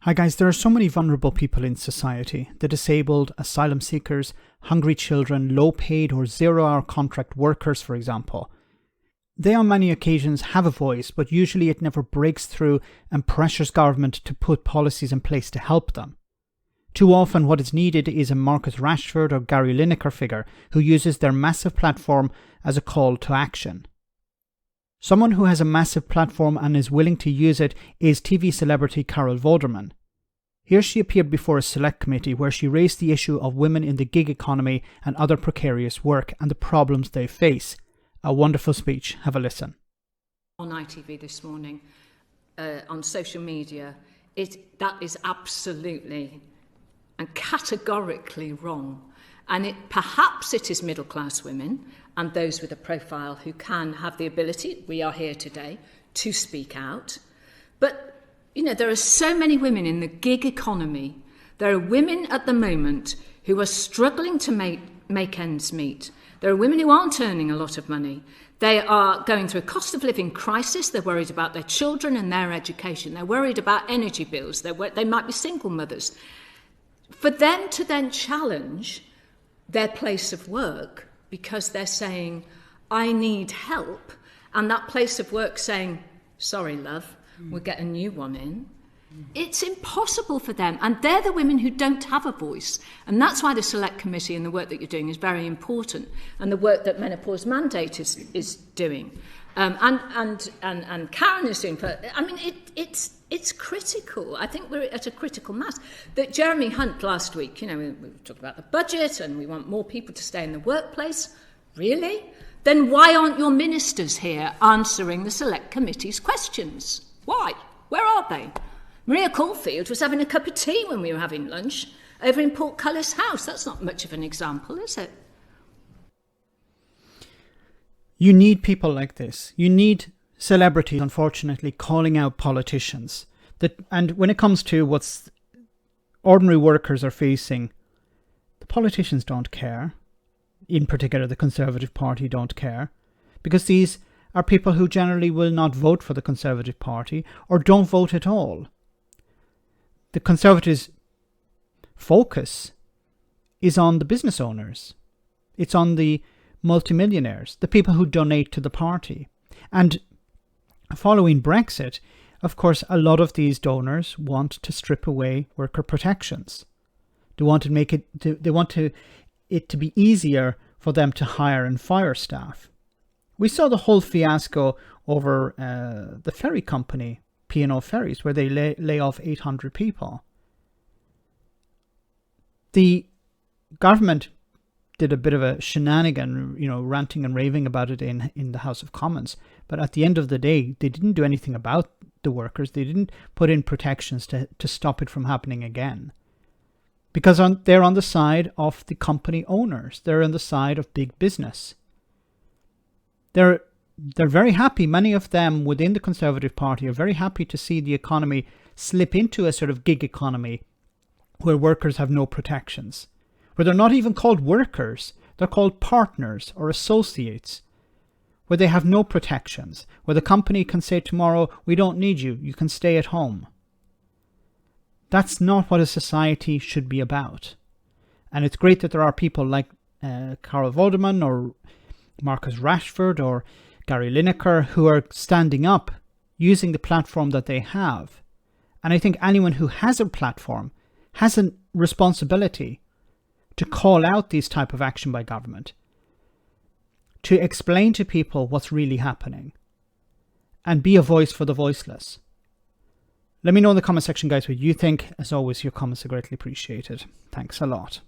Hi guys, there are so many vulnerable people in society. The disabled, asylum seekers, hungry children, low-paid or zero-hour contract workers, for example. They on many occasions have a voice, but usually it never breaks through and pressures government to put policies in place to help them. Too often what is needed is a Marcus Rashford or Gary Lineker figure who uses their massive platform as a call to action. Someone who has a massive platform and is willing to use it is TV celebrity Vorderman. Here she appeared before a select committee where she raised the issue of women in the gig economy and other precarious work and the problems they face. A wonderful speech. Have a listen. On ITV this morning, on social media, that is absolutely and categorically wrong. And perhaps it is middle-class women and those with a profile who can have the ability, we are here today, to speak out. But, you know, there are so many women in the gig economy. There are women at the moment who are struggling to make ends meet. There are women who aren't earning a lot of money. They are going through a cost of living crisis. They're worried about their children and their education. They're worried about energy bills. They might be single mothers. For them to then challenge their place of work because they're saying, I need help, and that place of work saying, sorry, love, we'll get a new one in. It's impossible for them, and they're the women who don't have a voice, and that's why the Select Committee and the work that you're doing is very important, and the work that Menopause Mandate is doing, and Karen is doing. I mean, it's critical. I think we're at a critical mass. That Jeremy Hunt last week, you know, we talked about the budget and we want more people to stay in the workplace. Really? Then why aren't your ministers here answering the Select Committee's questions? Why? Where are they? Maria Caulfield was having a cup of tea when we were having lunch over in Portcullis House. That's not much of an example, is it? You need people like this. You need celebrities, unfortunately, calling out politicians. And when it comes to what's ordinary workers are facing, the politicians don't care. In particular, the Conservative Party don't care. Because these are people who generally will not vote for the Conservative Party or don't vote at all. The Conservatives' focus is on the business owners. It's on the multimillionaires, the people who donate to the party. And following Brexit, of course, a lot of these donors want to strip away worker protections. They want to make it. They want it to be easier for them to hire and fire staff. We saw the whole fiasco over the ferry company, P&O Ferries, where they lay off 800 people. The government did a bit of a shenanigan, you know, ranting and raving about it in the House of Commons. But at the end of the day, they didn't do anything about the workers. They didn't put in protections to stop it from happening again. Because they're on the side of the company owners. They're on the side of big business. They're very happy. Many of them within the Conservative Party are very happy to see the economy slip into a sort of gig economy where workers have no protections. Where they're not even called workers, they're called partners or associates, where they have no protections, where the company can say tomorrow, we don't need you, you can stay at home. That's not what a society should be about. And it's great that there are people like Vorderman or Marcus Rashford or Gary Lineker who are standing up, using the platform that they have. And I think anyone who has a platform has a responsibility to call out these type of action by government, to explain to people what's really happening, and be a voice for the voiceless. Let me know in the comment section, guys, what you think. As always, your comments are greatly appreciated. Thanks a lot.